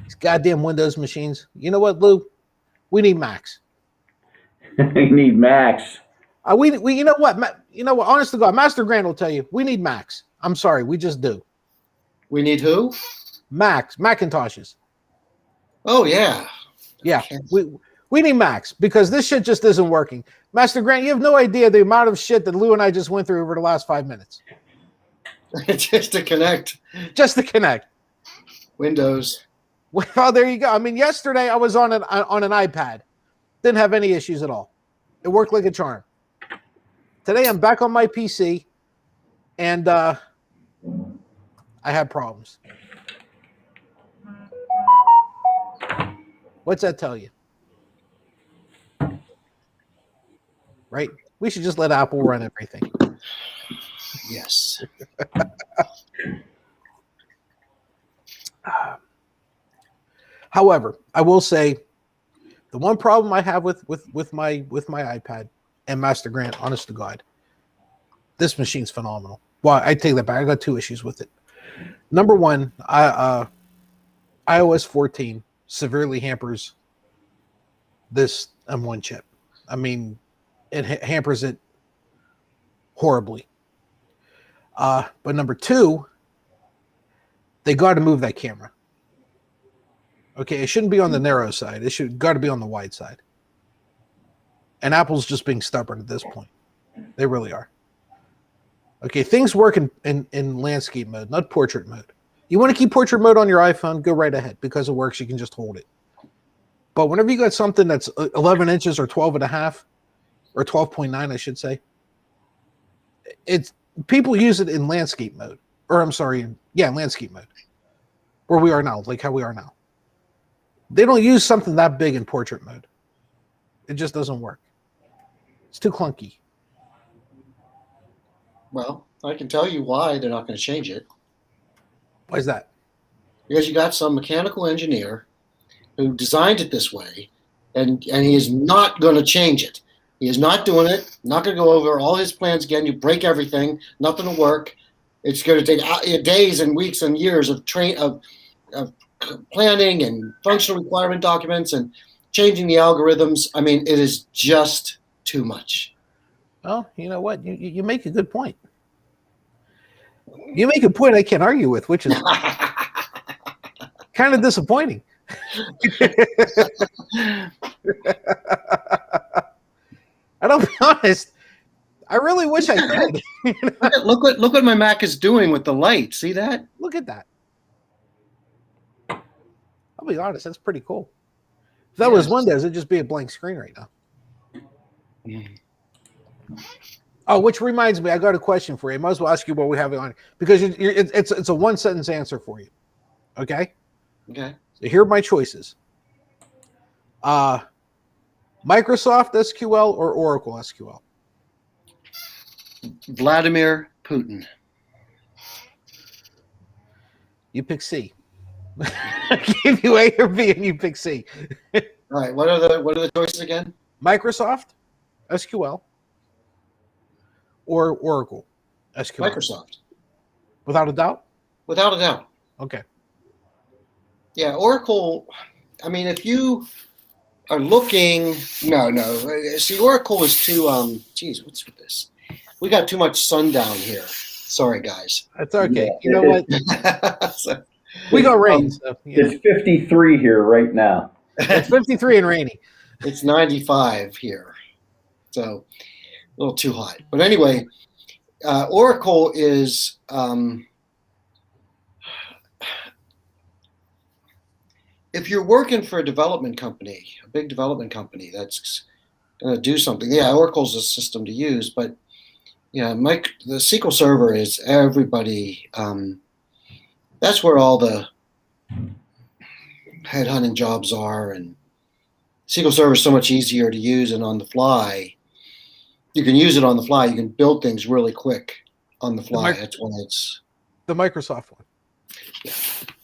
These goddamn Windows machines. You know what, Lou? We need Macs. You need Macs. We you know what? You know what? Honest to God, Master Grant will tell you we need Macs. I'm sorry, we just do. We need who? Macintoshes. Oh yeah, yeah. We need Macs because this shit just isn't working. Master Grant, you have no idea the amount of shit that Lou and I just went through over the last 5 minutes. Just to connect. Just to connect. Windows. Well, there you go. I mean, yesterday I was on an iPad. Didn't have any issues at all. It worked like a charm. Today I'm back on my PC, and I have problems. What's that tell you? Right? We should just let Apple run everything. Yes. However, I will say the one problem I have with my iPad and Master Grant, honest to God, this machine's phenomenal. Well, I take that back. I got 2 issues with it. Number one, iOS 14 severely hampers this M1 chip. I mean, it hampers it horribly. But number 2, they got to move that camera. Okay, it shouldn't be on the narrow side. It should got to be on the wide side. And Apple's just being stubborn at this point. They really are. Okay, things work in landscape mode, not portrait mode. You want to keep portrait mode on your iPhone, go right ahead. Because it works, you can just hold it. But whenever you got something that's 11 inches or 12 and a half, or 12.9, I should say, it's people use it in landscape mode. Or I'm sorry, landscape mode. Where we are now, like how we are now. They don't use something that big in portrait mode. It just doesn't work. It's too clunky. Well, I can tell you why they're not going to change it. Why is that? Because you got some mechanical engineer who designed it this way, and he is not going to change it. He is not doing it. Not going to go over all his plans again. You break everything. Nothing will work. It's going to take days and weeks and years of planning and functional requirement documents and changing the algorithms. I mean, it is just too much. Well, you know what? You make a good point. You make a point I can't argue with, which is kind of disappointing. I'll be honest. I really wish I could. Look what my Mac is doing with the light. See that? Look at that. I'll be honest. That's pretty cool. If that was Windows, it'd just be a blank screen right now. Oh, which reminds me, I got a question for you. I might as well ask you what we have on because it's a 1-sentence answer for you. Okay. Okay. So here are my choices. Microsoft SQL or Oracle SQL? Vladimir Putin. You pick C. I give you A or B, and you pick C. All right. What are the choices again? Microsoft SQL or Oracle SQL? Microsoft. Without a doubt? Without a doubt. Okay. Yeah, Oracle, I mean, if you are looking, no. See, Oracle is too, geez, what's with this? We got too much sundown here. Sorry, guys. That's okay. Yeah. You know what? We got rain. So, it's 53 here right now. It's 53 and rainy. It's 95 here. So a little too hot. But anyway, Oracle is if you're working for a development company, a big development company that's going to do something, Oracle's a system to use. But the SQL Server is everybody. That's where all the headhunting jobs are, and SQL Server is so much easier to use and on the fly. You can use it on the fly. You can build things really quick on the fly. That's why it's the Microsoft one. Yeah.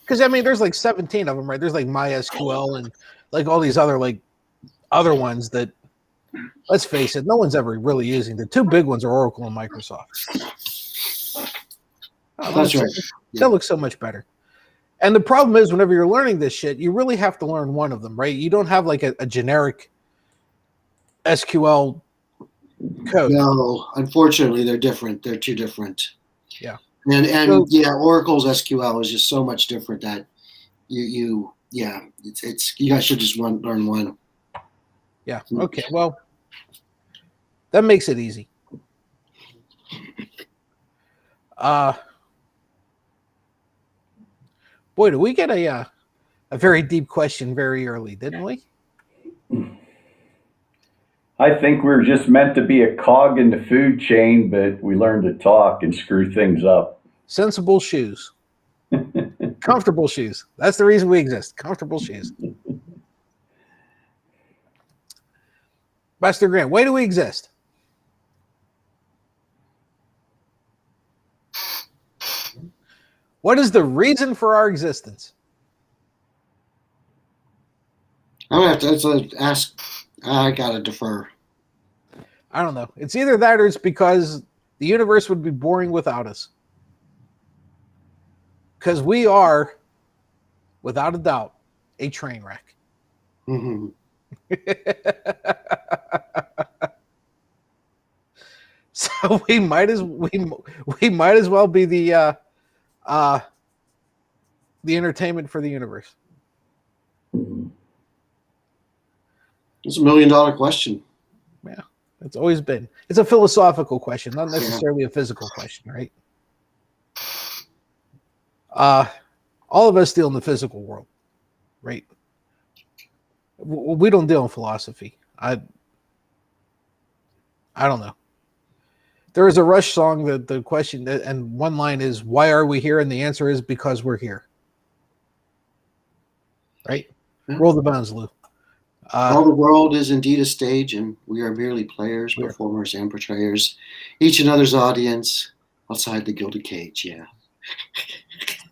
Because I mean, there's like 17 of them, right? There's like MySQL and like all these other ones that, let's face it, no one's ever really using. The 2 big ones are Oracle and Microsoft. That's right. That looks so much better. And the problem is, whenever you're learning this shit, you really have to learn one of them, right? You don't have like a generic SQL code. No, unfortunately, they're different. They're too different. Yeah. And So- yeah, Oracle's SQL is just so much different that you you guys should just learn one. Yeah. Okay. Well, that makes it easy. Boy, did we get a very deep question very early, didn't we? I think we were just meant to be a cog in the food chain, but we learned to talk and screw things up. Sensible shoes. Comfortable shoes. That's the reason we exist. Comfortable shoes. Buster Grant, why do we exist? What is the reason for our existence? I'm gonna have to ask. I gotta defer. I don't know. It's either that or it's because the universe would be boring without us. Because we are, without a doubt, a train wreck. Mm-hmm. So we might as well be the entertainment for the universe. It's $1 million question. Yeah, it's always been. It's a philosophical question, not necessarily a physical question, right? All of us deal in the physical world, right? We don't deal in philosophy. I don't know. There is a Rush song that the question and one line is, "Why are we here?" And the answer is because we're here. Right? Yeah. Roll the bones, Lou. All the world is indeed a stage, and we are merely players, performers, and portrayers. Each another's audience outside the gilded cage. Yeah.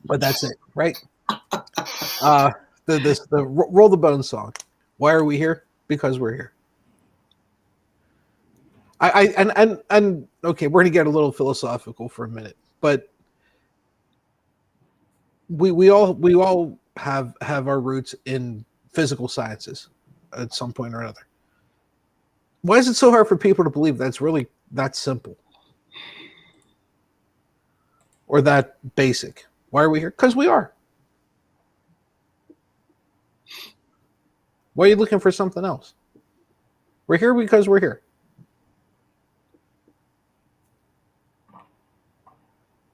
But that's it, right? The Roll the Bones song. Why are we here? Because we're here. And okay, we're gonna get a little philosophical for a minute, but we all have our roots in physical sciences at some point or another. Why is it so hard for people to believe that's really that simple or that basic? Why are we here? Because we are. Why are you looking for something else? We're here because we're here.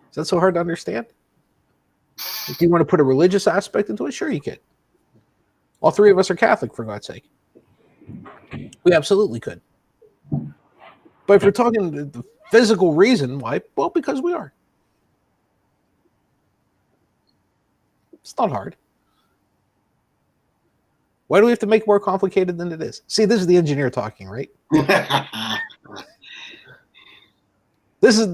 Is that so hard to understand? Do you want to put a religious aspect into it? Sure, you could. All three of us are Catholic, for God's sake. We absolutely could. But if you're talking the physical reason why, well, because we are. It's not hard. Why do we have to make it more complicated than it is? See, this is the engineer talking, right? This is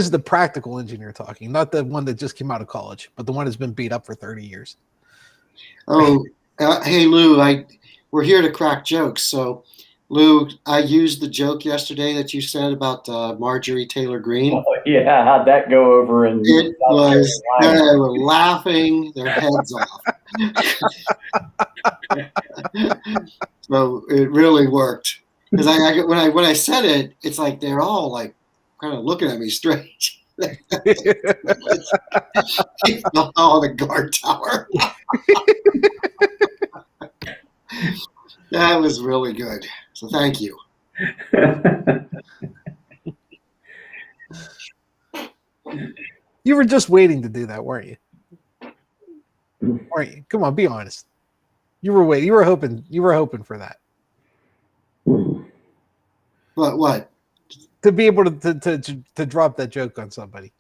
the practical engineer talking, not the one that just came out of college, but the one that's been beat up for 30 years. Oh, hey, Lou, we're here to crack jokes. So, Lou, I used the joke yesterday that you said about Marjorie Taylor Greene. Oh, yeah, how'd that go over in It South was, Carolina? they were laughing their heads off. So it really worked. Because when I said it, it's like they're all like kind of looking at me strange. On the guard tower. That was really good. So thank you. You were just waiting to do that, weren't you? Weren't you? Come on, be honest. You were waiting. You were hoping for that. What? To be able to drop that joke on somebody.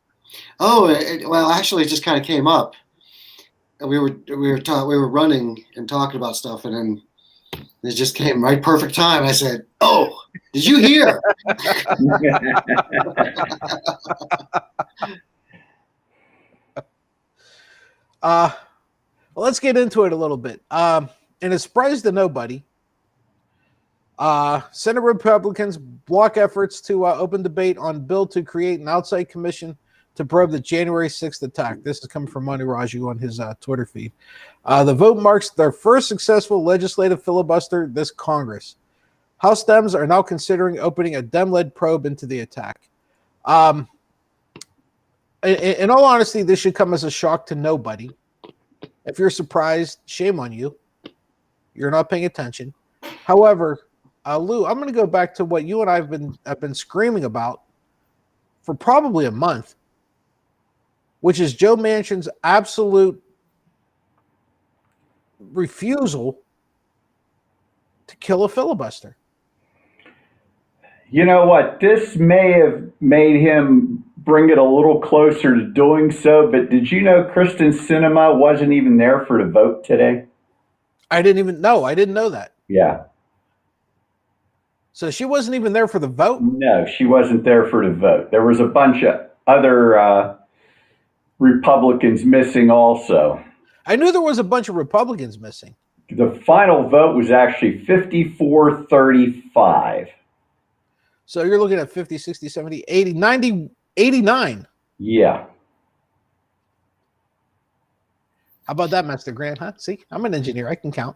Oh, well, actually, it just kind of came up. We were running and talking about stuff, and then it just came right perfect time. I said, "Oh, did you hear?" Well, let's get into it a little bit. And a surprise to nobody, Senate Republicans block efforts to open debate on bill to create an outside commission to probe the January 6th attack. This is coming from Manu Raju on his Twitter feed. The vote marks their first successful legislative filibuster this Congress. House Dems are now considering opening a Dem-led probe into the attack. In all honesty, this should come as a shock to nobody. If you're surprised, shame on you. You're not paying attention. However, Lou, I'm going to go back to what you and I have been screaming about for probably a month, which is Joe Manchin's absolute refusal to kill a filibuster. You know what? This may have made him bring it a little closer to doing so, but did you know Kristen Sinema wasn't even there for the vote today? I didn't know that. Yeah. So she wasn't even there for the vote? No, she wasn't there for the vote. There was a bunch of other Republicans missing also. I knew there was a bunch of Republicans missing. The final vote was actually 54-35. So you're looking at 50, 60, 70, 80, 90, 89. Yeah. How about that, Master Grant, huh? See, I'm an engineer. I can count.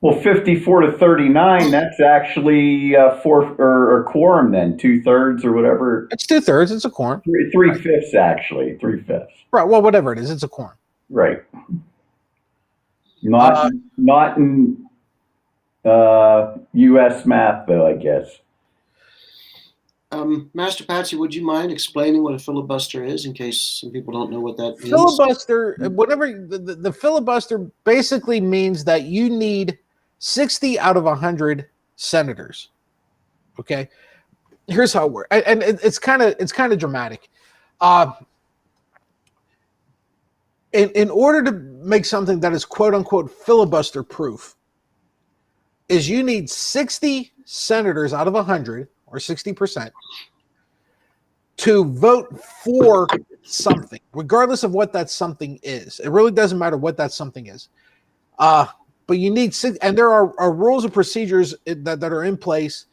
Well, 54-39, that's actually four or quorum then, 2/3 or whatever. It's 2/3. It's a quorum. Three-fifths, actually. 3/5. Right. Well, whatever it is, it's a quorum. Right. Not in U.S. math, though, I guess. Master Patsy, would you mind explaining what a filibuster is in case some people don't know what that means? Filibuster, whatever the filibuster basically means that you need 60 out of 100 senators. Okay, here's how it works, and it's kind of dramatic. In order to make something that is quote unquote filibuster proof, is you need 60 senators out of 100 or 60% to vote for something, regardless of what that something is. It really doesn't matter what that something is. But you need six, and there are rules and procedures that are in place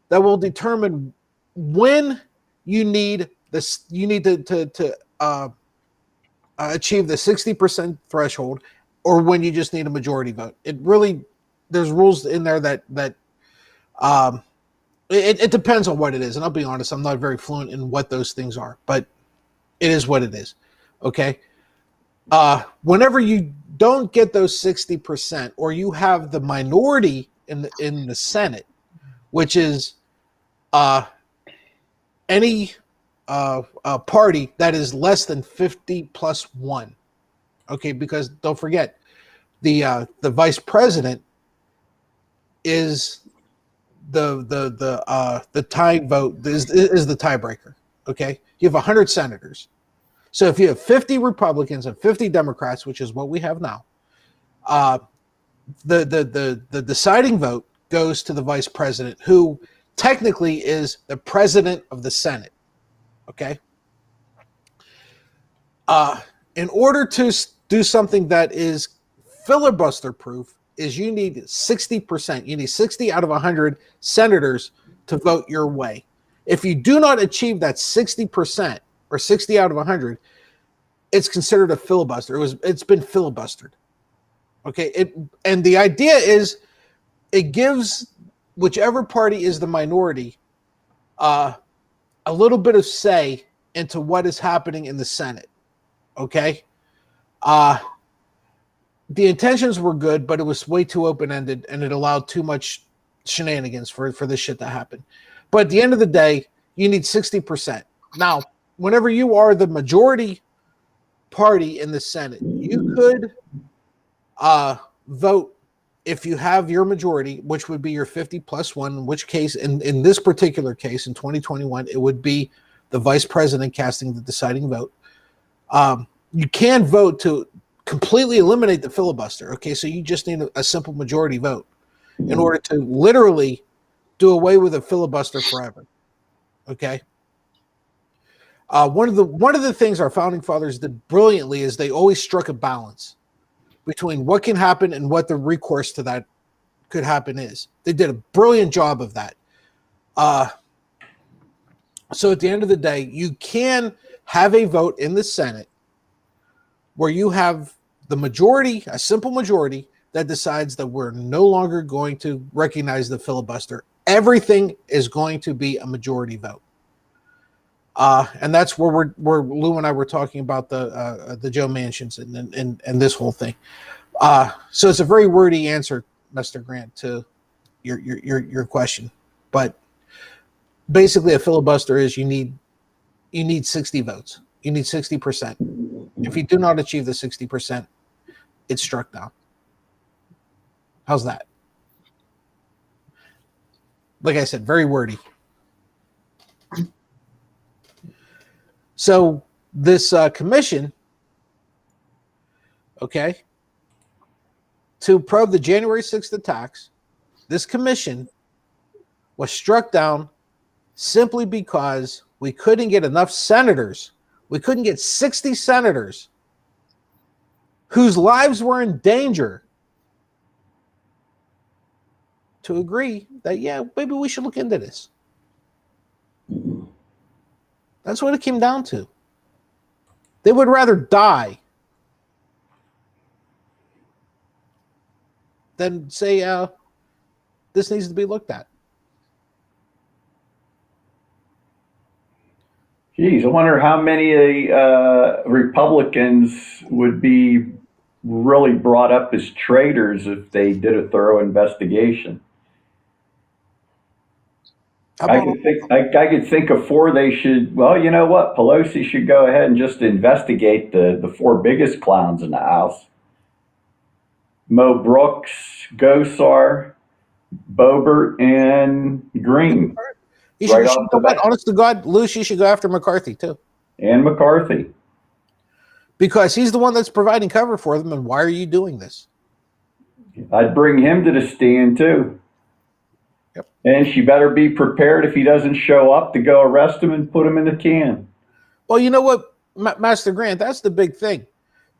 that will determine when you need this. You need to achieve the 60% threshold, or when you just need a majority vote. It really, there's rules in there that it depends on what it is. And I'll be honest, I'm not very fluent in what those things are, but it is what it is. Okay. Whenever you don't get those 60%, or you have the minority in the Senate, which is any party that is less than 50+1. Okay, because don't forget, the vice president is the tie vote is the tiebreaker. Okay, you have 100 senators. So if you have 50 Republicans and 50 Democrats, which is what we have now, the deciding vote goes to the vice president, who technically is the president of the Senate. Okay. In order to do something that is filibuster proof, is you need 60%. You need 60 out of 100 senators to vote your way. If you do not achieve that 60%, or 60 out of 100, it's considered a filibuster. It's been filibustered. Okay. And the idea is it gives whichever party is the minority a little bit of say into what is happening in the Senate. Okay. The intentions were good, but it was way too open-ended, and it allowed too much shenanigans for this shit to happen. But at the end of the day, you need 60%. Now, whenever you are the majority party in the Senate, you could vote if you have your majority, which would be your 50+1, in which case, in this particular case, in 2021, it would be the vice president casting the deciding vote. You can vote to completely eliminate the filibuster. Okay, so you just need a simple majority vote in order to literally do away with a filibuster forever. Okay. One of the things our founding fathers did brilliantly is they always struck a balance between what can happen and what the recourse to that could happen is. They did a brilliant job of that. So at the end of the day, you can have a vote in the Senate where you have the majority, a simple majority, that decides that we're no longer going to recognize the filibuster. Everything is going to be a majority vote. And that's where Lou and I were talking about the Joe Mansions and this whole thing. So it's a very wordy answer, Mr. Grant, to your question. But basically, a filibuster is you need 60 votes. You need 60%. If you do not achieve the 60%, it's struck down. How's that? Like I said, very wordy. So this commission, okay, to probe the January 6th attacks, this commission was struck down simply because we couldn't get enough senators. We couldn't get 60 senators whose lives were in danger to agree that, yeah, maybe we should look into this. That's what it came down to. They would rather die than say this needs to be looked at. Geez, I wonder how many Republicans would be really brought up as traitors if they did a thorough investigation. I could think of four they should. Well, you know what? Pelosi should go ahead and just investigate the four biggest clowns in the House: Mo Brooks, Gosar, Boebert, and Green. Honest to God, Lou, she should go after McCarthy too. And McCarthy. Because he's the one that's providing cover for them. And why are you doing this? I'd bring him to the stand too. Yep. And she better be prepared if he doesn't show up to go arrest him and put him in the can. Well, you know what, Master Grant, that's the big thing,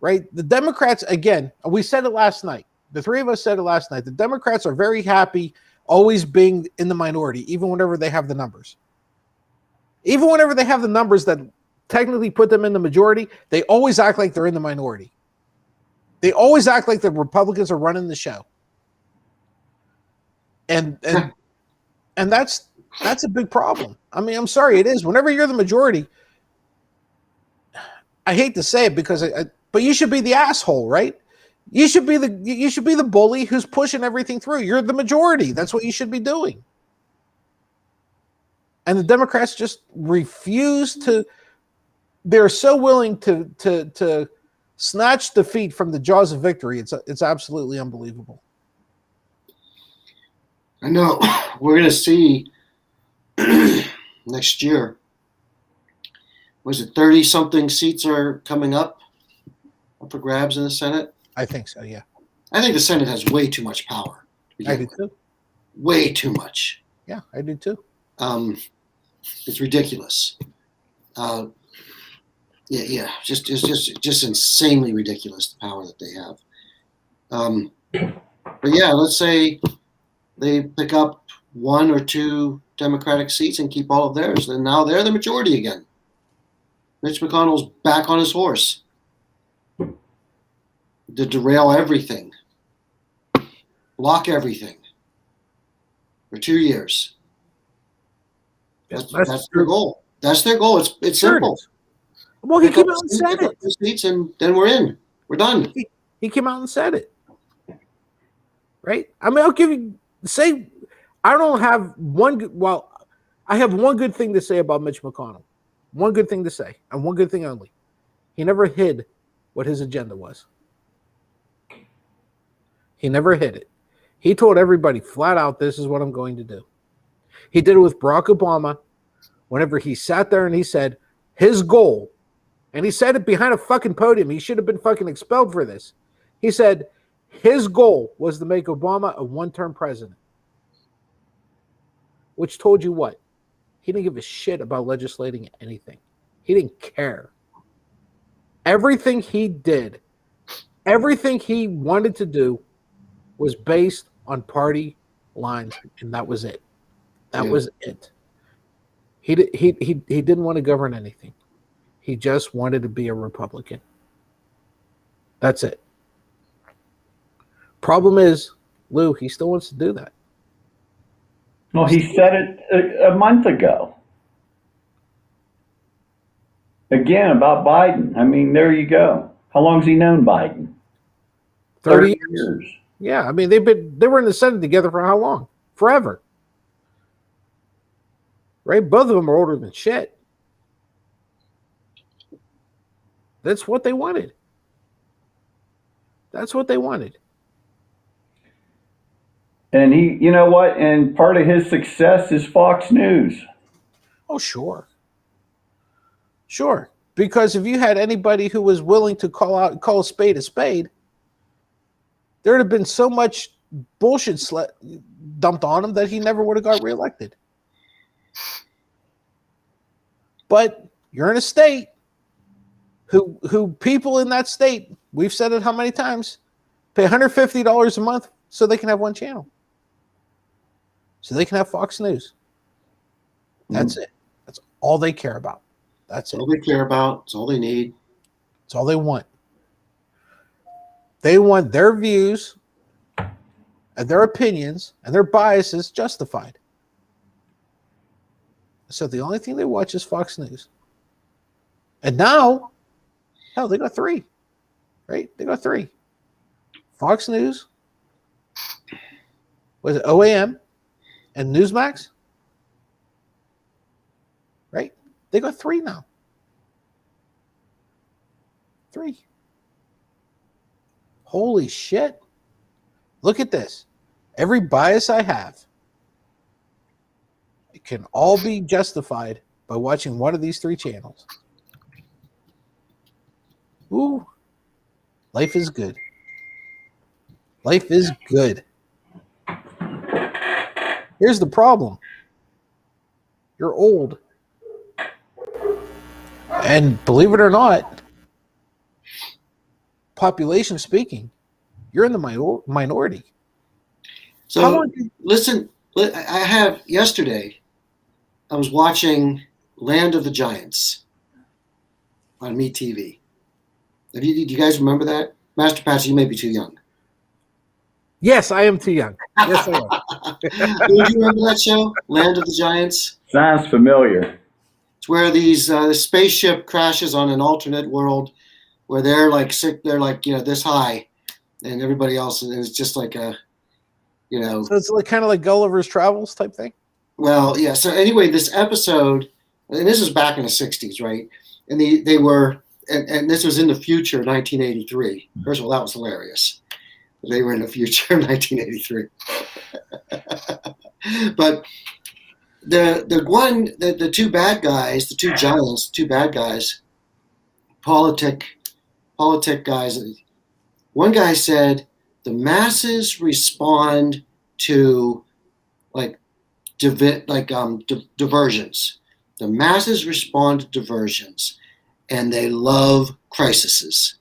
right? The Democrats, again, we said it last night. The three of us said it last night. The Democrats are very happy always being in the minority, even whenever they have the numbers. Even whenever they have the numbers that technically put them in the majority, they always act like they're in the minority. They always act like the Republicans are running the show. And that's a big problem. I mean, I'm sorry, it is. Whenever you're the majority, I hate to say it because but you should be the asshole, right? You should be the bully who's pushing everything through. You're the majority. That's what you should be doing. And the Democrats just refuse to. They're so willing to snatch defeat from the jaws of victory. It's absolutely unbelievable. I know. We're going to see next year. Was it 30-something seats are coming up for grabs in the Senate? I think so, yeah. I think the Senate has way too much power. I do too. Way too much. Yeah, I do too. It's ridiculous. Just insanely ridiculous, the power that they have. But yeah, let's say they pick up one or two Democratic seats and keep all of theirs, and now they're the majority again. Mitch McConnell's back on his horse to derail everything, block everything for 2 years. That's their goal. That's their goal. It's simple. Well, he came out and said it. Seats and then we're in. We're done. He came out and said it. Right? I mean, I don't have I have one good thing to say about Mitch McConnell. One good thing to say, and one good thing only. He never hid what his agenda was. He never hid it. He told everybody flat out, this is what I'm going to do. He did it with Barack Obama whenever he sat there and he said his goal, and he said it behind a fucking podium. He should have been fucking expelled for this. He said his goal was to make Obama a one-term president. Which told you what? He didn't give a shit about legislating anything. He didn't care. Everything he did, everything he wanted to do was based on party lines, and that was it. That was it. He didn't want to govern anything. He just wanted to be a Republican. That's it. Problem is, Lou, he still wants to do that. Well, he said it a month ago. Again, about Biden. I mean, there you go. How long's he known Biden? 30 years. Yeah, I mean they were in the Senate together for how long? Forever. Right? Both of them are older than shit. That's what they wanted. That's what they wanted. And he, you know what? And part of his success is Fox News. Oh, sure. Sure. Because if you had anybody who was willing to call a spade, there would have been so much bullshit dumped on him that he never would have got reelected. But you're in a state who people in that state, we've said it how many times, pay $150 a month so they can have one channel. So they can have Fox News. That's it. That's all they care about. That's all they care about. It's all they need. It's all they want. They want their views and their opinions and their biases justified. So the only thing they watch is Fox News. And now, hell, they got 3. Right? They got 3. Fox News, was it OAM, and Newsmax? Right? They got 3 now. 3. Holy shit. Look at this. Every bias I have, it can all be justified by watching one of these 3 channels. Ooh. Life is good. Life is good. Here's the problem. You're old. And believe it or not, population speaking, you're in the minority. So listen, yesterday, I was watching Land of the Giants on MeTV. Do you guys remember that? Master Patsy, you may be too young. Yes, I am too young. Yes, I am. Do you remember that show, Land of the Giants? Sounds familiar. It's where these spaceship crashes on an alternate world where they're like sick, they're like, this high, and everybody else is just like a, So it's like kind of like Gulliver's Travels type thing? Well, yeah. So anyway, this episode, and this is back in the 60s, right? And they were, and this was in the future, 1983. First of all, that was hilarious. They were in the future, 1983. But the 2 bad guys, the 2 giants, 2 bad guys, politic guys. One guy said the masses respond to diversions. The masses respond to diversions, and they love crises.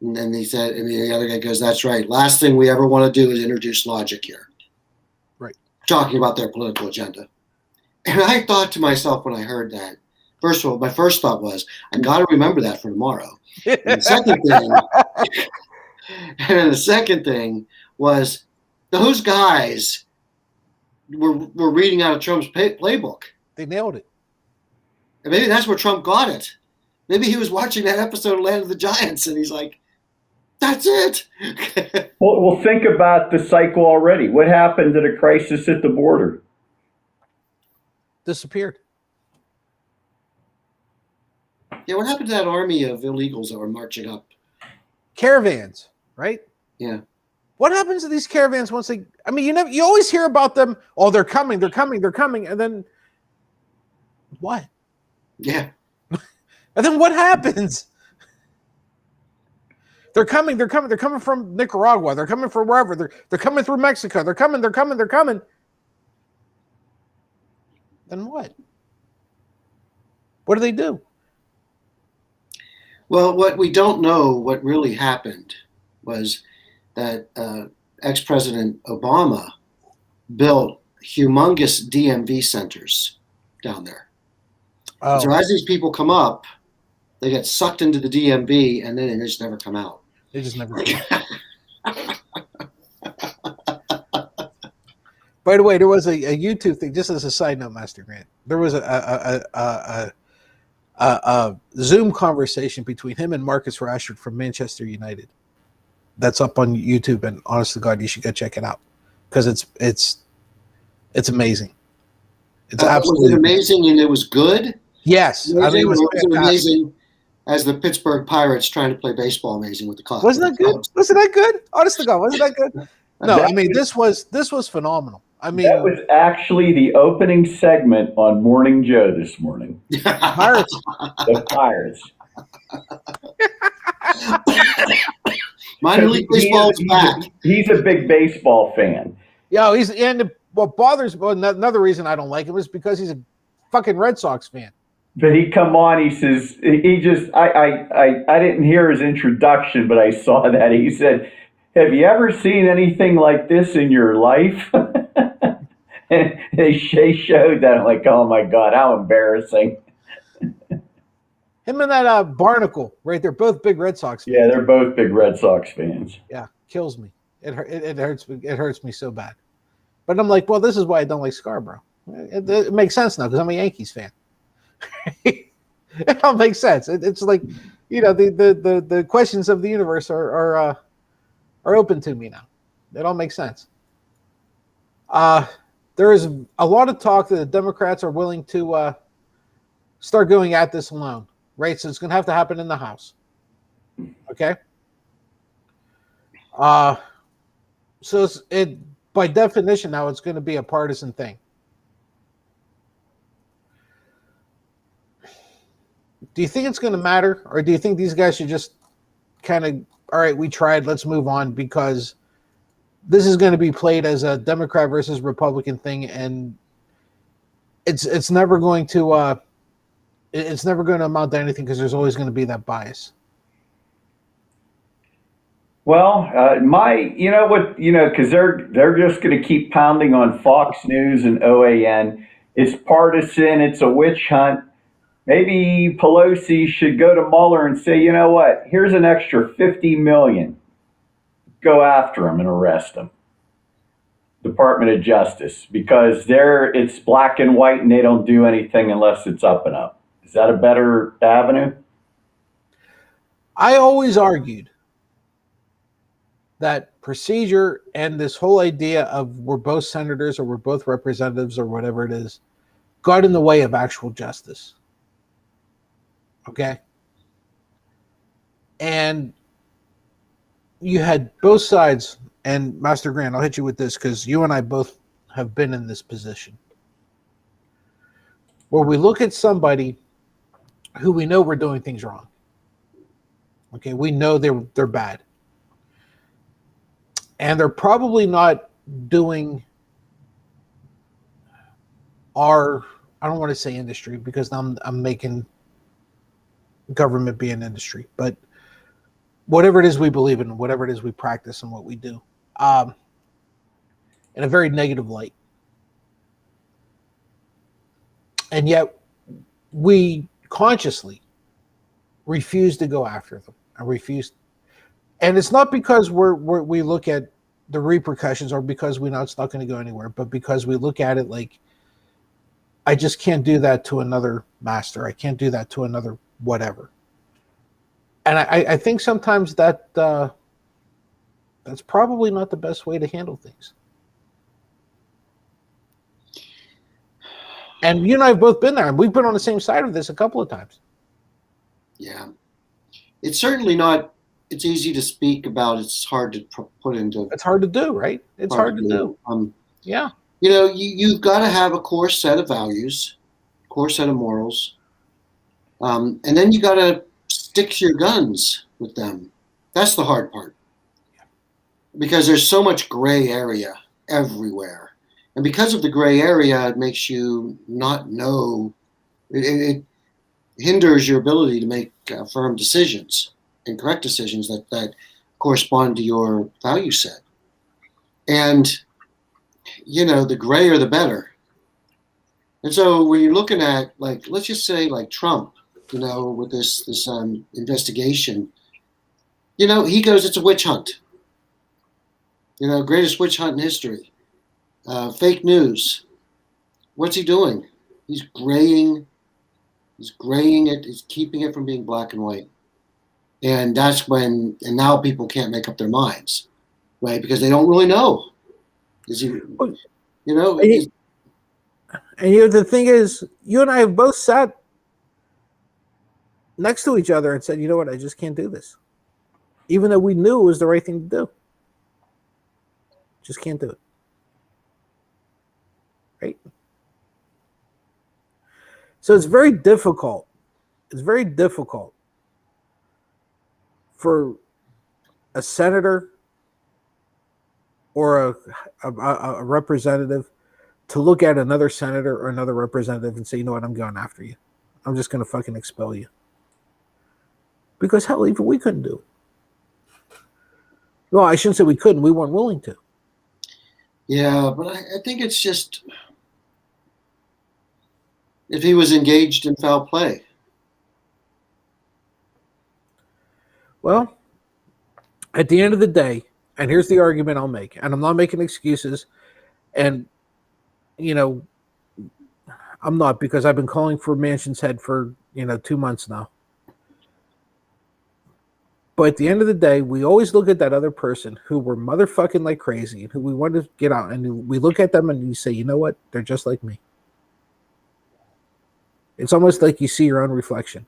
And then he said, and the other guy goes, "That's right. Last thing we ever want to do is introduce logic here." Right. Talking about their political agenda. And I thought to myself when I heard that, first of all, my first thought was, I got to remember that for tomorrow. And the second thing was, those guys were reading out of Trump's playbook. They nailed it. And maybe that's where Trump got it. Maybe he was watching that episode of Land of the Giants and he's like, that's it. Well, think about the cycle already. What happened to the crisis at the border? Disappeared. Yeah, what happened to that army of illegals that were marching up? Caravans, right? Yeah. What happens to these caravans once they? I mean, you always hear about them. Oh, they're coming, and then what? Yeah. And then what happens? They're coming from Nicaragua. They're coming from wherever. They're coming through Mexico. They're coming. Then what? What do they do? Well, what we don't know, what really happened, was that ex-President Obama built humongous DMV centers down there. Oh, So as these people come up, they get sucked into the DMV, and then they just never come out. they just never came. By the way, there was a YouTube thing. Just as a side note, Master Grant, there was a Zoom conversation between him and Marcus Rashford from Manchester United. That's up on YouTube, and honest to God, you should go check it out because it's amazing. It's absolutely was it amazing, and it was good. Yes, Amazing, I mean, it was amazing as the Pittsburgh Pirates trying to play baseball amazing with the club. Wasn't that good? Wasn't that good? Honest to God, wasn't that good? No, I mean this was phenomenal. I mean, that was actually the opening segment on Morning Joe this morning. Pirates. The Pirates. Minor league baseball is back. He's a big baseball fan. Yeah, what bothers another reason I don't like him is because he's a fucking Red Sox fan. But he come on, he says I didn't hear his introduction, but I saw that. He said, "Have you ever seen anything like this in your life?" And they showed that. I'm like, oh my God, how embarrassing. Him and that Barnacle, right? They're both big Red Sox fans. Yeah, they're both big Red Sox fans. Yeah, kills me. It hurts me. It hurts me so bad. But I'm like, well, this is why I don't like Scarborough. It makes sense now because I'm a Yankees fan. It all makes sense. It's like, the questions of the universe are open to me now. It all makes sense. There is a lot of talk that the Democrats are willing to start going at this alone, right? So it's going to have to happen in the House. Okay. So it by definition now it's going to be a partisan thing. Do you think it's going to matter, or do you think these guys should just kind of, all right, we tried, let's move on, because this is going to be played as a Democrat versus Republican thing, and it's never going to amount to anything because there's always going to be that bias. Well, because they're just going to keep pounding on Fox News and OAN. It's partisan. It's a witch hunt. Maybe Pelosi should go to Mueller and say, you know what? Here's an extra $50 million. Go after him and arrest him. Department of Justice, because it's black and white and they don't do anything unless it's up and up. Is that a better avenue? I always argued that procedure and this whole idea of we're both senators or we're both representatives or whatever it is got in the way of actual justice. Okay? And you had both sides, and Master Grant, I'll hit you with this because you and I both have been in this position where we look at somebody who we know we're doing things wrong. Okay, we know they're bad. And they're probably not doing I don't want to say industry because I'm making government be an industry, but whatever it is we believe in, whatever it is we practice and what we do, in a very negative light. And yet we consciously refuse to go after them. I refuse. And it's not because we look at the repercussions or because we know it's not going to go anywhere, but because we look at it like, I just can't do that to another master. I can't do that to another whatever. And I think sometimes that's probably not the best way to handle things. And you and I have both been there, and we've been on the same side of this a couple of times. Yeah. It's certainly not, it's easy to speak about. It's hard to put into. It's hard to do, right? It's hard to do. Yeah. You've got to have a core set of values, core set of morals. And then you got to stick to your guns with them. That's the hard part. Because there's so much gray area everywhere. And because of the gray area, it makes you not know. It hinders your ability to make firm decisions and correct decisions that correspond to your value set. And, the grayer the better. And so when you're looking at, like, let's just say like Trump, with this investigation, he goes, it's a witch hunt. Greatest witch hunt in history. Fake news. What's he doing? He's graying. He's graying it. He's keeping it from being black and white. And that's when, and now people can't make up their minds, right? Because they don't really know. Is he, And the thing is, you and I have both sat next to each other and said, you know what, I just can't do this. Even though we knew it was the right thing to do. Just can't do it. Right? So it's very difficult. It's very difficult for a senator or a representative to look at another senator or another representative and say, you know what, I'm going after you. I'm just going to fucking expel you. Because hell, even we couldn't do it. Well, I shouldn't say we couldn't. We weren't willing to. Yeah, but I think it's just if he was engaged in foul play. Well, at the end of the day, and here's the argument I'll make, and I'm not making excuses, and, I'm not, because I've been calling for Manchin's head for, 2 months now. But at the end of the day, we always look at that other person who we're motherfucking like crazy and who we want to get out, and we look at them and you say, you know what? They're just like me. It's almost like you see your own reflection.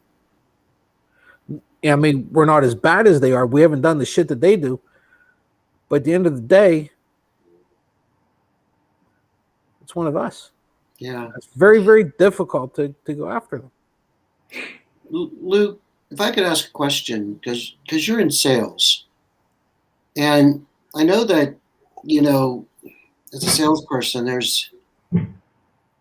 I mean, we're not as bad as they are. We haven't done the shit that they do. But at the end of the day, it's one of us. Yeah. It's very, very difficult to go after them. Luke, if I could ask a question, because you're in sales, and I know that, as a salesperson, there's,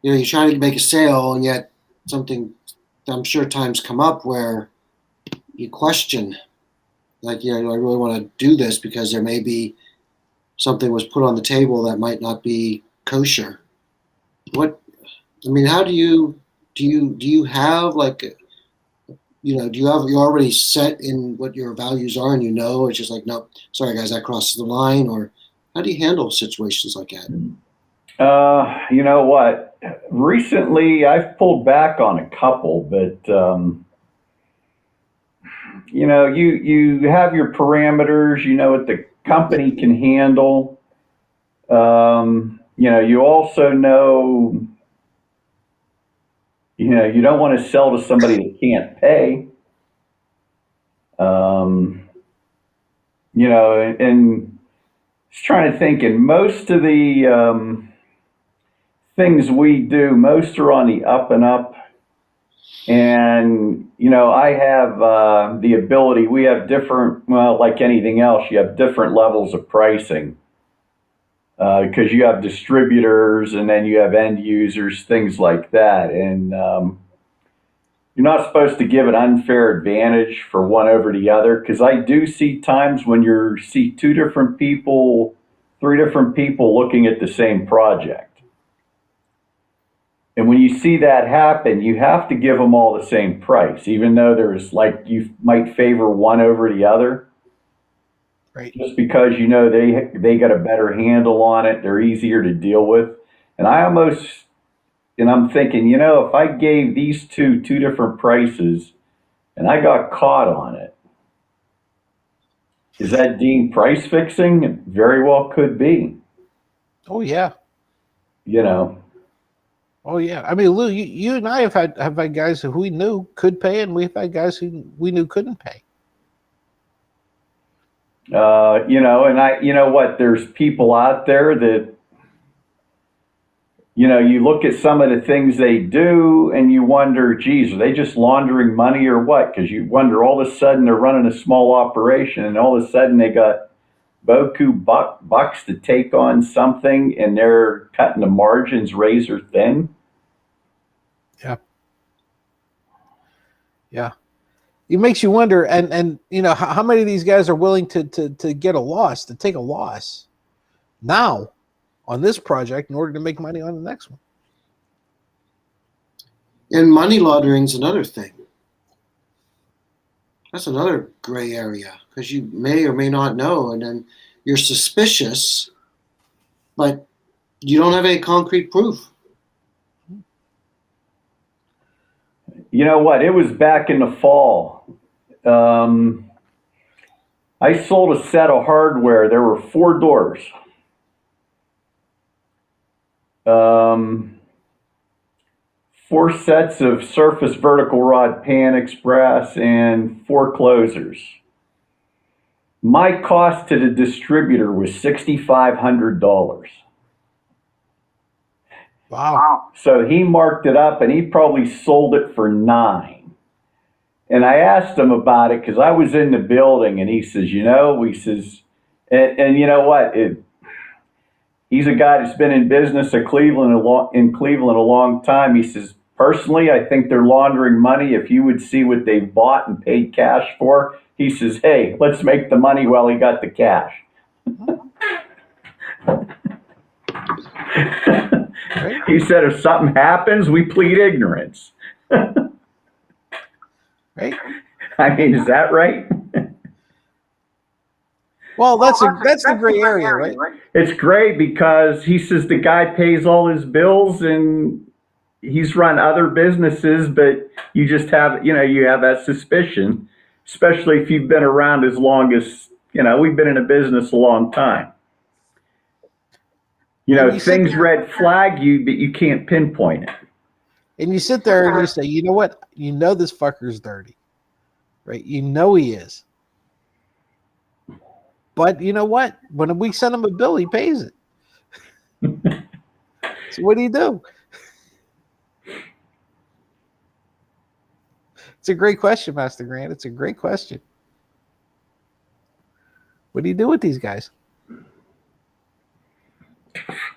you're trying to make a sale, and yet I'm sure times come up where you question, like, do I really want to do this because there may be something was put on the table that might not be kosher. How do you have like, you're already set in what your values are and it's just like, no, sorry guys, that crosses the line, or how do you handle situations like that? You know what? Recently I've pulled back on a couple, but, you have your parameters, what the company can handle. You also know, you don't want to sell to somebody that can't pay. And just trying to think, and most of the things we do, most are on the up and up. And, I have the ability, we have different, well, like anything else, you have different levels of pricing. Because you have distributors and then you have end users, things like that. And you're not supposed to give an unfair advantage for one over the other, because I do see times when you see 2 different people, 3 different people looking at the same project. And when you see that happen, you have to give them all the same price, even though there's like, you might favor one over the other. Right. Just because they got a better handle on it, they're easier to deal with. And I'm thinking, if I gave these two different prices and I got caught on it, is that deemed price fixing? It very well could be. Oh yeah. Oh yeah. I mean, Lou, you and I have had guys who we knew could pay, and we've had guys who we knew couldn't pay. And what, there's people out there that, you look at some of the things they do and you wonder, geez, are they just laundering money or what? Because you wonder, all of a sudden they're running a small operation and all of a sudden they got boku bucks to take on something and they're cutting the margins razor thin. Yeah. Yeah. It makes you wonder, and how many of these guys are willing to get a loss, to take a loss now on this project in order to make money on the next one. And money laundering is another thing. That's another gray area because you may or may not know, and then you're suspicious, but you don't have any concrete proof. You know what? It was back in the fall. Um, I sold a set of hardware. There were 4 doors. Um, 4 sets of surface vertical rod pan express and 4 closers. My cost to the distributor was $6,500. Wow. So he marked it up and he probably sold it for 9. And I asked him about it because I was in the building, and he says, and you know what? He's a guy that's been in business in Cleveland a long time. He says, personally, I think they're laundering money. If you would see what they've bought and paid cash for, he says, hey, let's make the money while he got the cash. Right. He said, if something happens, we plead ignorance. Right. I mean, is that right? Well, that's the gray area, right? It's great because he says the guy pays all his bills and he's run other businesses, but you just have, you have that suspicion, especially if you've been around as long as, we've been in a business a long time. Things red flag you, but you can't pinpoint it. And you sit there and you say, you know what? You know this fucker's dirty, right? You know he is. But you know what? When we send him a bill, he pays it. So what do you do? It's a great question, Master Grant. It's a great question. What do you do with these guys?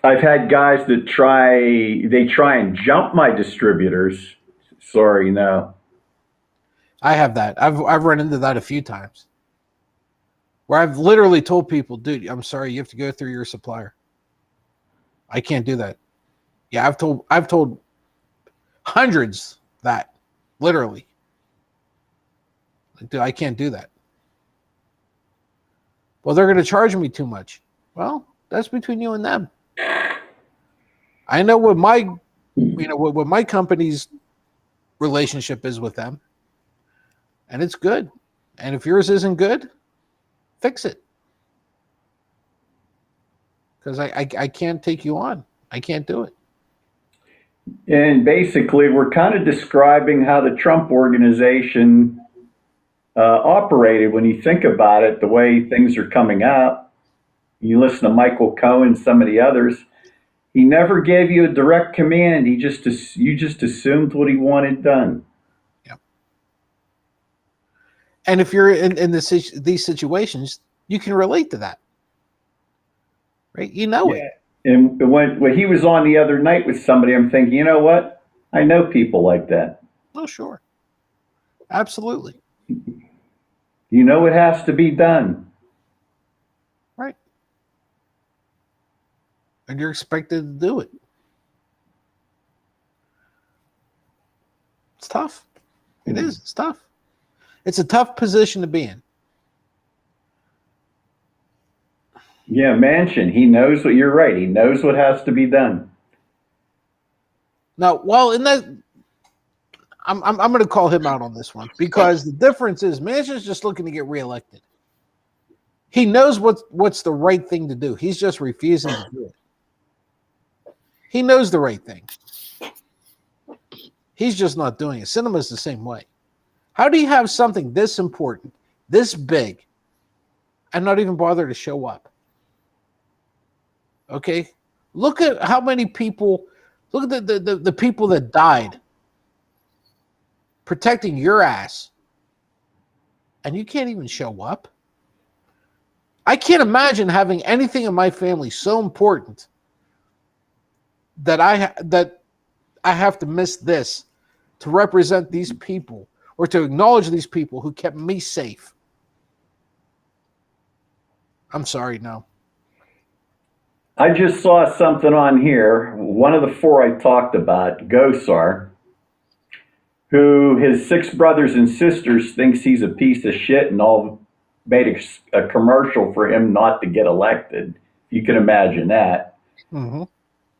I've had guys that try and jump my distributors. Sorry, no. I have that. I've run into that a few times. Where I've literally told people, dude, I'm sorry, you have to go through your supplier. I can't do that. Yeah, I've told hundreds that, literally. Like, dude, I can't do that. Well, they're going to charge me too much. Well, that's between you and them. I know what what my company's relationship is with them, and it's good. And if yours isn't good, fix it. Because I can't take you on. I can't do it. And basically, we're kind of describing how the Trump organization operated when you think about it, the way things are coming out. You listen to Michael Cohen, some of the others. He never gave you a direct command. You just assumed what he wanted done. Yep. And if you're in these situations, you can relate to that, right? You know it. And when he was on the other night with somebody, I'm thinking, you know what? I know people like that. Oh, sure. Absolutely. You know it has to be done. Right. And you're expected to do it. It's tough. It is. It's tough. It's a tough position to be in. Yeah, Manchin, he knows what you're right. He knows what has to be done. Now, well, in that, I'm going to call him out on this one because the difference is Manchin's just looking to get reelected. He knows what's the right thing to do. He's just refusing to do it. He knows the right thing. He's just not doing it. Cinema's the same way. How do you have something this important, this big, and not even bother to show up? Okay? Look at how many people, look at the people that died protecting your ass, and you can't even show up. I can't imagine having anything in my family so important that I have to miss this to represent these people or to acknowledge these people who kept me safe. I'm sorry, no. I just saw something on here. One of the 4 I talked about, Gosar, who his 6 brothers and sisters thinks he's a piece of shit and all made a commercial for him not to get elected. You can imagine that. Mm-hmm.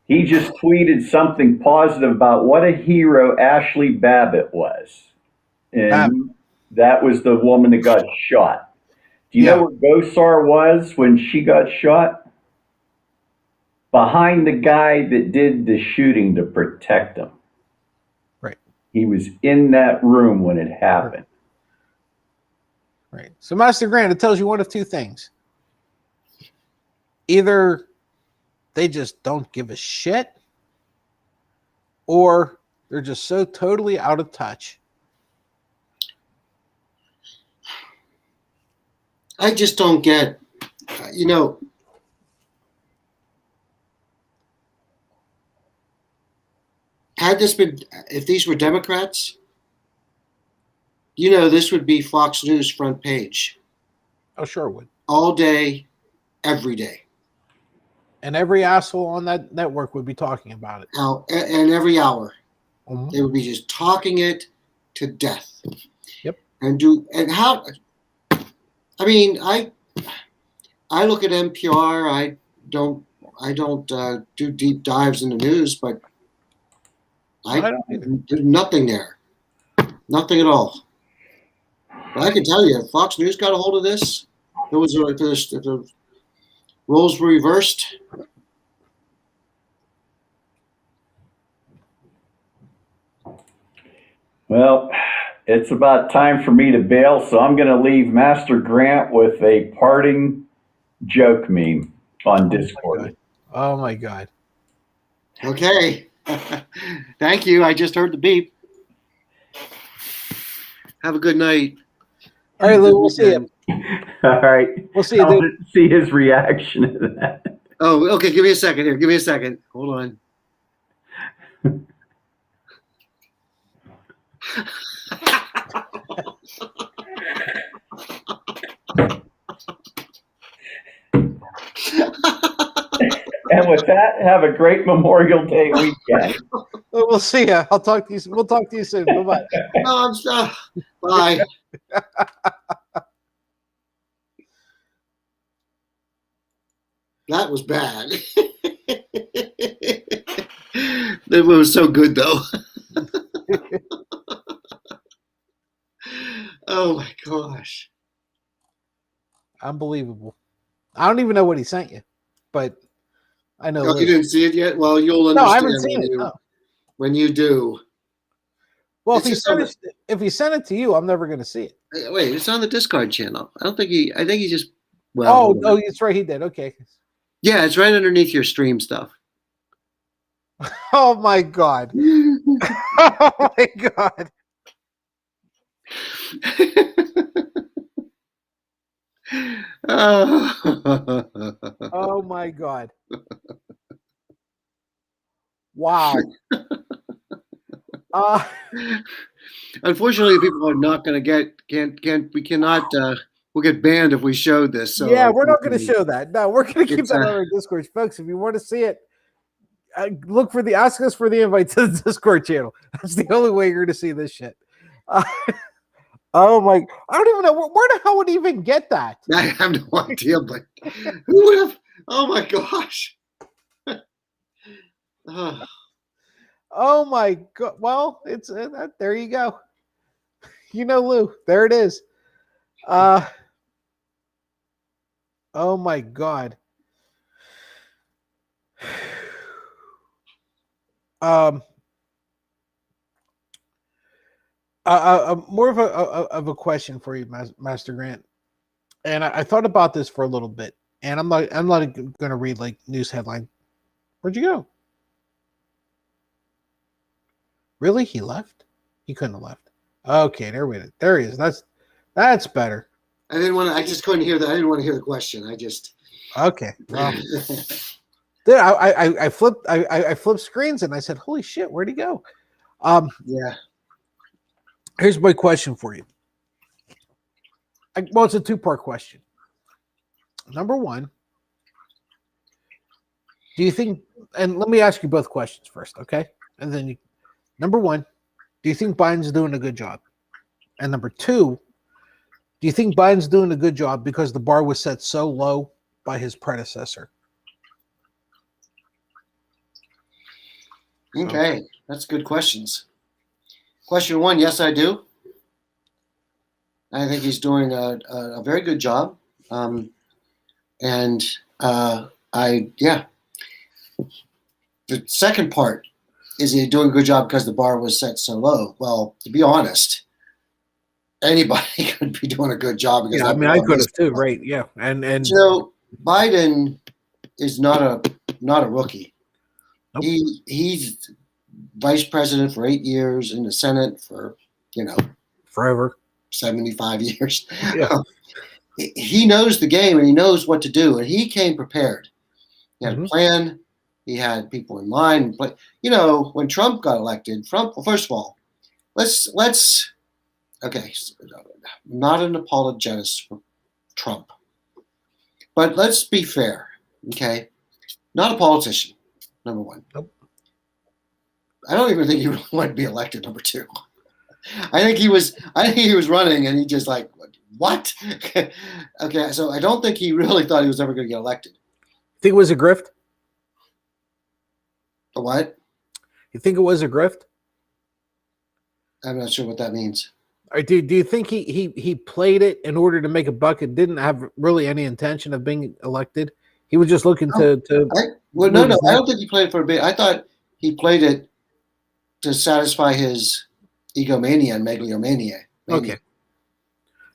He just tweeted something positive about what a hero Ashley Babbitt was. And that was the woman that got shot. Do you know where Gosar was when she got shot? Behind the guy that did the shooting to protect him. Right. He was in that room when it happened. Right. So, Master Grant, it tells you one of two things. Either they just don't give a shit, or they're just so totally out of touch. I just don't get, you know, had this been, if these were Democrats, you know, this would be Fox News front page. Oh, sure it would. All day, every day. And every asshole on that network would be talking about it. And every hour. Mm-hmm. They would be just talking it to death. Yep. And how, I mean, I look at NPR. I don't do deep dives in the news, but there's nothing there. Nothing at all. But I can tell you, if Fox News got a hold of this, if the roles were reversed. Well, it's about time for me to bail, so I'm going to leave Master Grant with a parting joke meme on Discord. Oh my God. Okay. Thank you. I just heard the beep. Have a good night. All right, Lou, we'll see you. All right. We'll see you, I'll dude. see his reaction to that. Oh, okay. Give me a second here. Give me a second. Hold on. And with that, have a great Memorial Day weekend. We'll see you. I'll talk to you. We'll talk to you soon. Bye-bye. No, I'm sorry. Bye. That was bad. That was so good, though. Oh my gosh. Unbelievable. I don't even know what he sent you, but I know. Oh, you didn't see it yet? Well, you'll No, I understand haven't seen it. when you do. Well, if he sent it to you, I'm never going to see it. Wait, it's on the Discard channel. I think he just. Well, oh, that's right. He did. Okay. Yeah, it's right underneath your stream stuff. Oh my God. Oh my God. Oh my God. Wow. Unfortunately, people are not going to we cannot, we'll get banned if we showed this. So yeah, we're not going to show that. No, we're going to keep that on our Discord. Folks, if you want to see it, ask us for the invite to the Discord channel. That's the only way you're going to see this shit. Oh my, I don't even know where the hell would even get that? I have no idea, but who would have? Oh my gosh. Oh my God. Well, it's there you go. You know, Lou, there it is. Oh my God. More of a question for you, Master Grant. And I thought about this for a little bit, and I'm not going to read like news headline. Where'd you go? Really? He left? He couldn't have left. Okay, there he is. That's better. I just couldn't hear that. I didn't want to hear the question. Okay. Well, dude, I flipped screens and I said, "Holy shit, where'd he go?" Yeah. Here's my question for you. Well, it's a two-part question. Number one, do you think? And let me ask you both questions first, okay? And then number one, do do you think Biden's doing a good job? And number two, do you think Biden's doing a good job because the bar was set so low by his predecessor? Okay, that's good questions. Question one, yes, I do. I think he's doing a very good job. And yeah. The second part, is he doing a good job because the bar was set so low? Well, to be honest, anybody could be doing a good job. Because I mean, I could have too, right? Yeah, and Biden is not a rookie. Nope. He's vice president for 8 years, in the Senate for forever, 75 years. Yeah. He knows the game and he knows what to do, and he came prepared. He had a plan. He had people in mind. But when Trump got elected, well, first of all, let's okay, not an apologist for Trump, but let's be fair. Okay, not a politician. Number one. Nope. I don't even think he really wanted to be elected. Number two. I think he was running, and he just like, what? Okay, so I don't think he really thought he was ever going to get elected. Think it was a grift? A what? You think it was a grift? I'm not sure what that means. Or do you think he played it in order to make a buck and didn't have really any intention of being elected? He was just looking to. No. I don't think he played it for a bit. I thought he played it to satisfy his egomania and megalomania. Okay.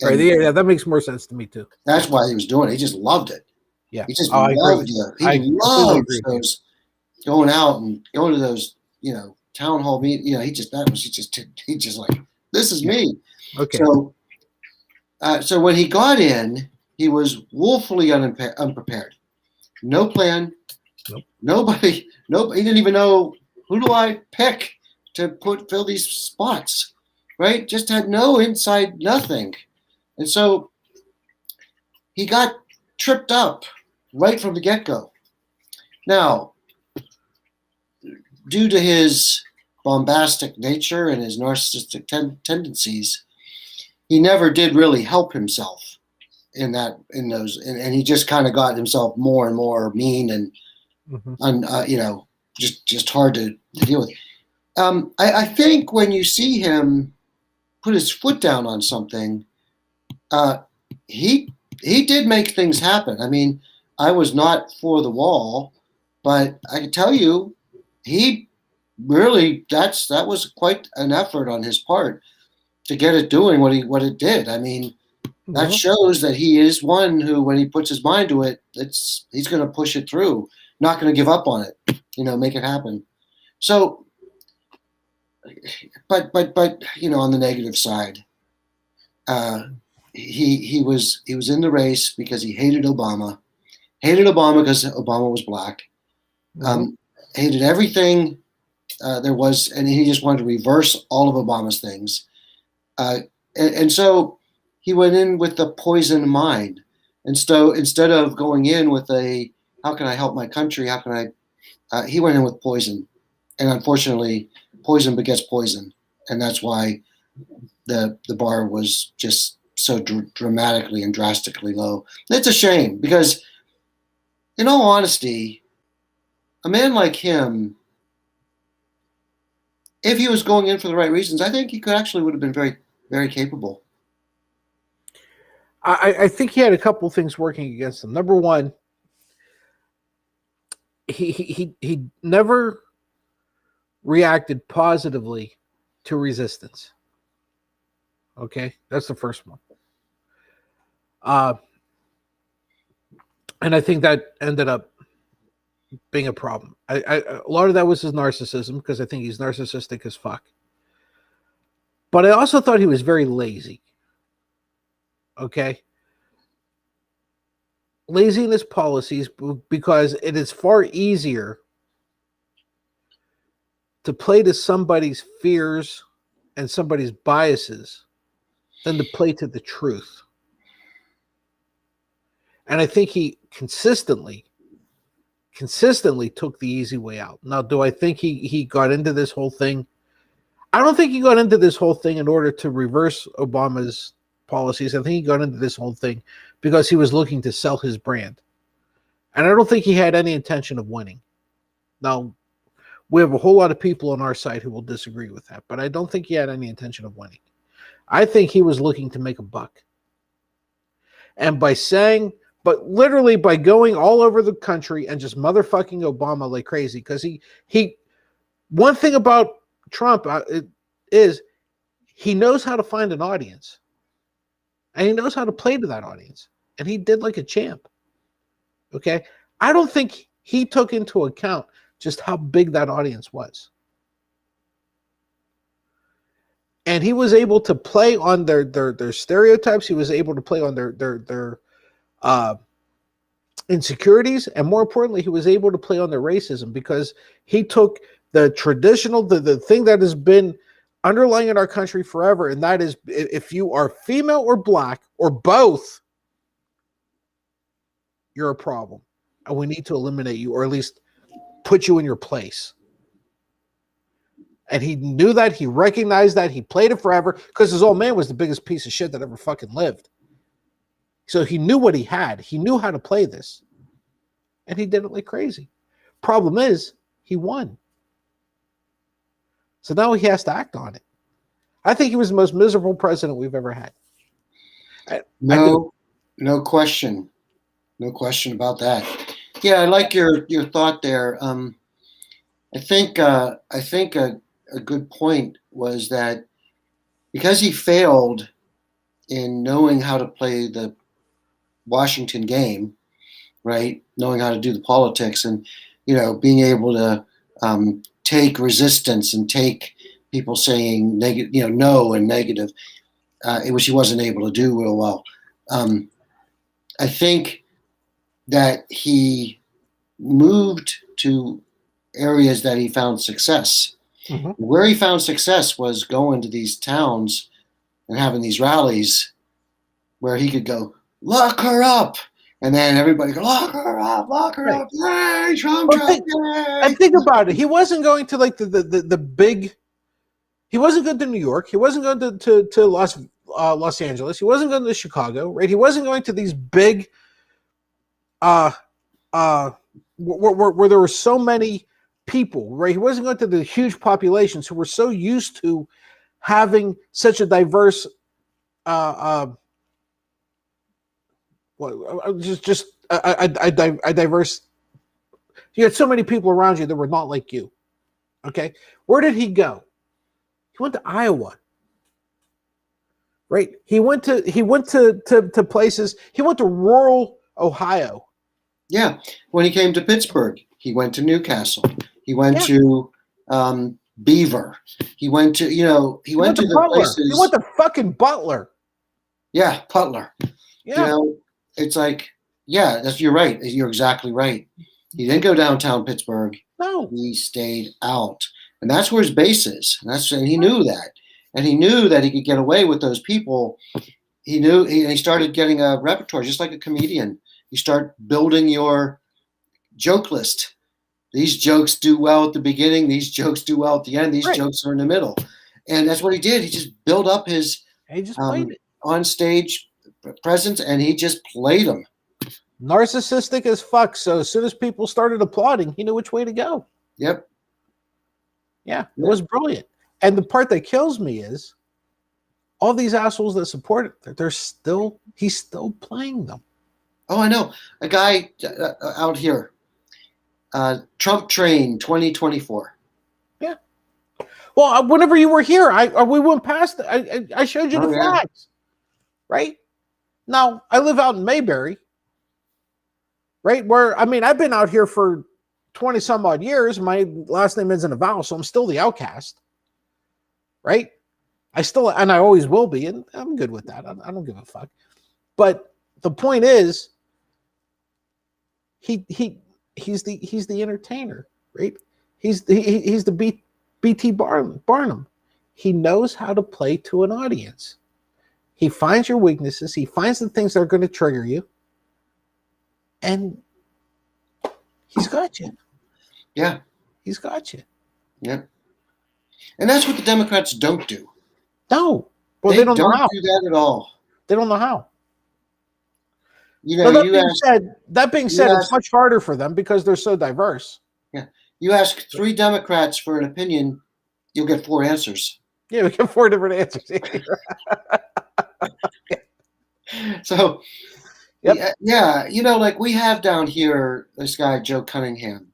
Right. Yeah, that makes more sense to me too. That's why he was doing it. He just loved it. Yeah. He just loved it. He loved those going out and going to those, town hall meetings. He just like, this is me. Okay. So when he got in, he was woefully unprepared. No plan. Nope. Nobody. He didn't even know, who do I pick to fill these spots, right? Just had no inside nothing. And so he got tripped up right from the get-go. Now, due to his bombastic nature and his narcissistic tendencies, he never did really help himself in those, and he just kind of got himself more and more mean and just hard to deal with. I think when you see him put his foot down on something, he did make things happen. I mean, I was not for the wall, but I can tell you, he really that was quite an effort on his part to get it doing what it did. I mean, that shows that he is one who, when he puts his mind to it, he's going to push it through, not going to give up on it, make it happen. So, but on the negative side, he was in the race because he hated Obama because Obama was black, hated everything there was, and he just wanted to reverse all of Obama's things, and so he went in with the poisoned mind, and so instead of going in with how can I help my country, he went in with poison, and unfortunately, poison begets poison, and that's why the bar was just so dramatically and drastically low. It's a shame because, in all honesty, a man like him, if he was going in for the right reasons, I think he would have been very, very capable. I think he had a couple of things working against him. Number one, he never reacted positively to resistance. Okay, that's the first one. And I think that ended up being a problem. A lot of that was his narcissism, because I think he's narcissistic as fuck. But I also thought he was very lazy. Okay? Lazy in his policies, because it is far easier to play to somebody's fears and somebody's biases than to play to the truth. And I think he consistently took the easy way out. Now, do I think he got into this whole thing? I don't think he got into this whole thing in order to reverse Obama's policies. I think he got into this whole thing because he was looking to sell his brand. And I don't think he had any intention of winning. Now, we have a whole lot of people on our side who will disagree with that, but I don't think he had any intention of winning. I think he was looking to make a buck. And but literally by going all over the country and just motherfucking Obama like crazy, because one thing about Trump is he knows how to find an audience, and he knows how to play to that audience, and he did like a champ. Okay, I don't think he took into account just how big that audience was, and he was able to play on their stereotypes. He was able to play on their insecurities, and more importantly, he was able to play on their racism, because he took the traditional, the thing that has been underlying in our country forever, and that is, if you are female or black or both, you're a problem, and we need to eliminate you, or at least put you in your place. And he knew that, he recognized that, he played it forever, because his old man was the biggest piece of shit that ever fucking lived. So he knew what he had. He knew how to play this. And he did it like crazy. Problem is, he won. So now he has to act on it. I think he was the most miserable president we've ever had. No question. No question about that. Yeah, I like your thought there. I think a good point was that because he failed in knowing how to play the Washington game, right? Knowing how to do the politics, and being able to take resistance and take people saying negative, no and negative, which he wasn't able to do real well. I think that he moved to areas that he found success. Mm-hmm. Where he found success was going to these towns and having these rallies where he could go, lock her up. And then everybody go, lock her up, yay, Trump, yay. And think about it. He wasn't going to like the big, he wasn't going to New York. He wasn't going to Los Angeles. He wasn't going to Chicago, right? He wasn't going to these big, where there were so many people, right? He wasn't going to the huge populations who were so used to having such a diverse, diverse. You had so many people around you that were not like you. Okay, where did he go? He went to Iowa. Right? He went to places. He went to rural Ohio. Yeah. When he came to Pittsburgh, he went to Newcastle. He went to Beaver. He went to he went to the Butler. places. He went to fucking Butler. Yeah, Butler. Yeah. It's like, you're right. You're exactly right. He didn't go downtown Pittsburgh. No. He stayed out. And that's where his base is. And he knew that. And he knew that he could get away with those people. He knew, he started getting a repertoire, just like a comedian. You start building your joke list. These jokes do well at the beginning. These jokes do well at the end. These jokes are in the middle. And that's what he did. He just built up his on-stage presence, and he just played them. Narcissistic as fuck. So as soon as people started applauding, he knew which way to go. Yep. Yeah, it was brilliant. And the part that kills me is all these assholes that support it, he's still playing them. Oh, I know. A guy out here, Trump Train 2024. Yeah. Well, whenever you were here, we went past. I showed you the flags, right? Now I live out in Mayberry, right? Where I've been out here for 20 some odd years. My last name isn't a vowel, so I'm still the outcast, right? I always will be, and I'm good with that. I don't give a fuck. But the point is, he's the entertainer, right? He's the BT Barnum. He knows how to play to an audience. He finds your weaknesses. He finds the things that are going to trigger you, and he's got you. Yeah, he's got you. Yeah. And that's what the Democrats don't do. No. Well, they don't know how. do that at all. They don't know how. You know, that being said, it's much harder for them because they're so diverse. Yeah. You ask 3 Democrats for an opinion, you'll get 4 answers. Yeah, we get 4 different answers. So, yep. Yeah, you know, like we have down here this guy, Joe Cunningham,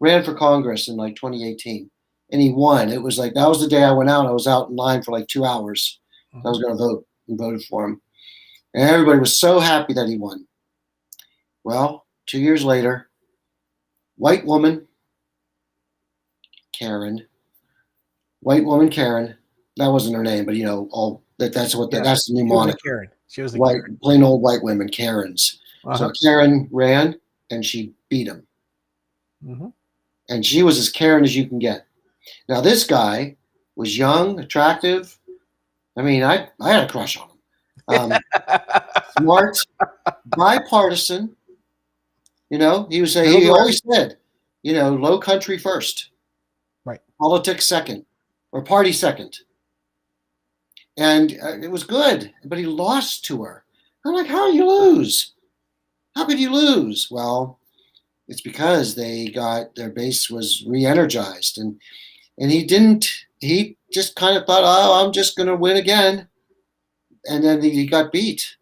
ran for Congress in like 2018, and he won. It was like, that was the day I went out. I was out in line for like 2 hours. Mm-hmm. I was going to vote and voted for him. And everybody was so happy that he won. Well, 2 years later, white woman, Karen, that wasn't her name, but you know, that's the new moniker. Karen. She was the white, Karen. Plain old white women, Karens. So Karen ran and she beat him. Mm-hmm. And she was as Karen as you can get. Now this guy was young, attractive. I mean, I had a crush on him. Smart, bipartisan. You know, he always said, you know, low country first. Right. Politics second, or party second. And it was good, but he lost to her. I'm like, how do you lose? How could you lose? Well, it's because their base was re-energized. And he just kind of thought, oh, I'm just going to win again. And then he got beat.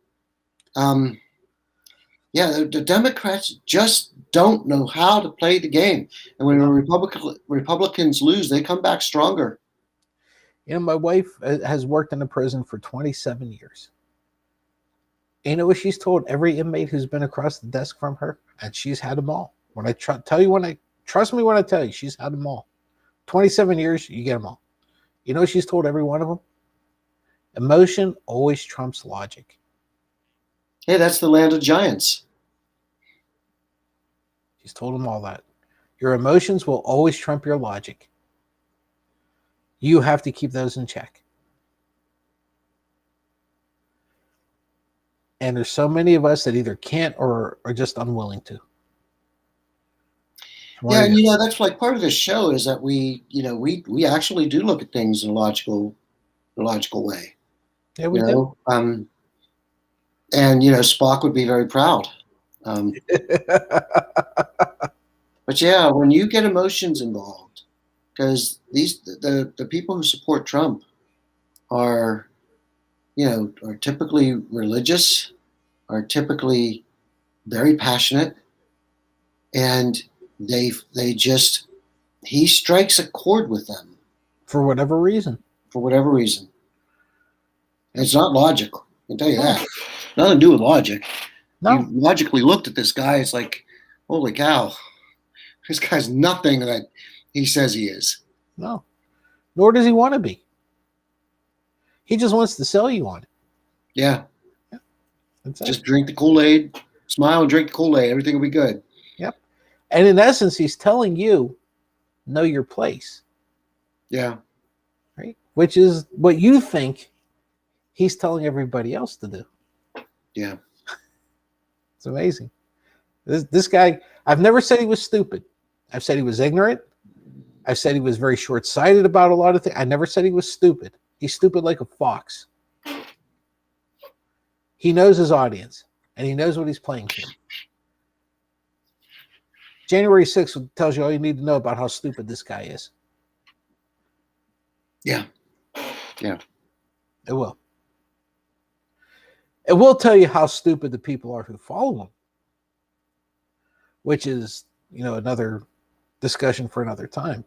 The Democrats just don't know how to play the game. And when Republicans lose, they come back stronger. You know, my wife has worked in a prison for 27 years. And you know what she's told every inmate who's been across the desk from her? And she's had them all. Trust me when I tell you, she's had them all. 27 years, you get them all. You know what she's told every one of them? Emotion always trumps logic. Hey, that's the land of giants. She's told them all that. Your emotions will always trump your logic. You have to keep those in check. And there's so many of us that either can't or are just unwilling to. Yeah, and you know, that's like part of the show is that we actually do look at things in a logical way. Yeah, we do. And you know, Spock would be very proud. But yeah, when you get emotions involved, because the people who support Trump are typically religious, are typically very passionate, and he strikes a chord with them for whatever reason. And it's not logical. I can tell you that. Nothing to do with logic. No. You logically looked at this guy, it's like, holy cow, this guy's nothing that he says he is. No. Nor does he want to be. He just wants to sell you on it. Yeah. That's just drink the Kool-Aid, smile and drink the Kool-Aid. Everything will be good. Yep. And in essence, he's telling you, know your place. Yeah. Right? Which is what you think he's telling everybody else to do. Yeah. It's amazing. This guy, I've never said he was stupid. I've said he was ignorant. I've said he was very short-sighted about a lot of things. I never said he was stupid. He's stupid like a fox. He knows his audience, and he knows what he's playing to. January 6th tells you all you need to know about how stupid this guy is. Yeah. Yeah. It will. It will tell you how stupid the people are who follow him, which is, another discussion for another time.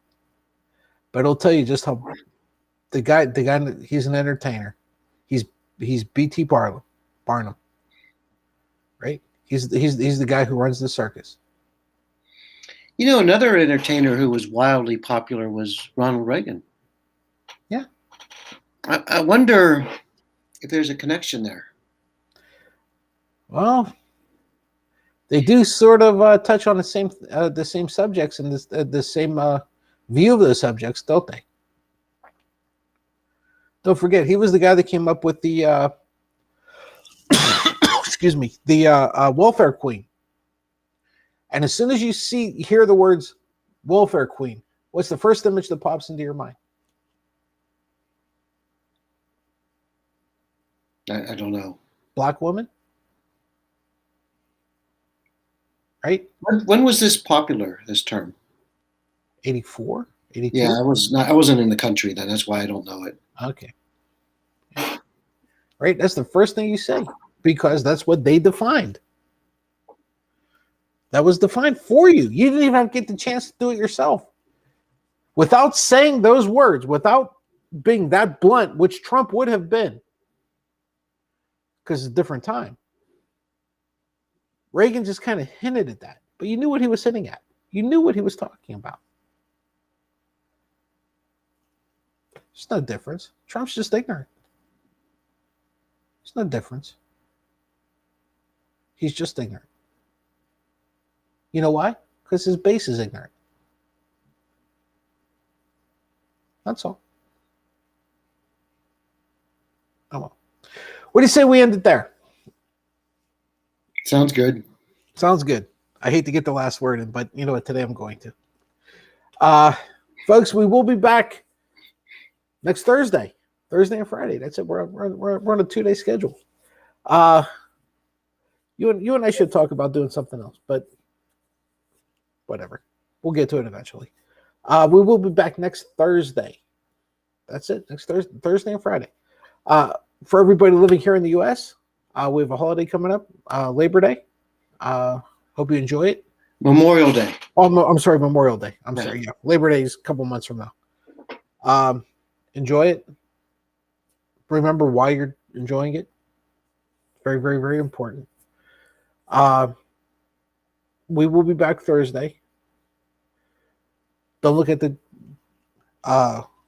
But it'll tell you just how the guy, he's an entertainer. He's B.T. Barnum, right? He's the guy who runs the circus. Another entertainer who was wildly popular was Ronald Reagan. Yeah. I wonder if there's a connection there. Well, they do sort of touch on the same subjects and the same view of those subjects, don't they? Don't forget, he was the guy that came up with the welfare queen. And as soon as you hear the words welfare queen, what's the first image that pops into your mind? I don't know. Black woman, right? When was this popular? This term? 84, 82. Yeah, I was not. I wasn't in the country then. That's why I don't know it. Okay. Right? That's the first thing you say because that's what they defined. That was defined for you. You didn't even get the chance to do it yourself. Without saying those words, without being that blunt, which Trump would have been, because it's a different time. Reagan just kind of hinted at that, but you knew what he was hitting at. You knew what he was talking about. There's no difference. Trump's just ignorant. There's no difference. He's just ignorant. You know why? Because his base is ignorant. That's all. Oh well. What do you say we end it there? Sounds good. Sounds good. I hate to get the last word in, but you know what? Today I'm going to. Folks, we will be back next Thursday and Friday. That's it. We're on a 2-day schedule. You and I should talk about doing something else, but whatever. We'll get to it eventually. We will be back next Thursday. That's it. Next Thursday and Friday. For everybody living here in the U.S., we have a holiday coming up, Labor Day. Hope you enjoy it. Memorial Day. Oh, I'm sorry, Memorial Day. I'm Yeah. sorry. Yeah, Labor Day is a couple months from now. Enjoy it. Remember why you're enjoying it. Very, very, very important. We will be back Thursday. Don't look at the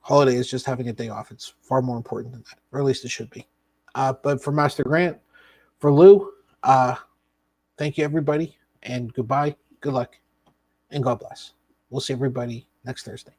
holiday as just having a day off. It's far more important than that, or at least it should be. But for Master Grant, for Lou, thank you, everybody, and goodbye, good luck, and God bless. We'll see everybody next Thursday.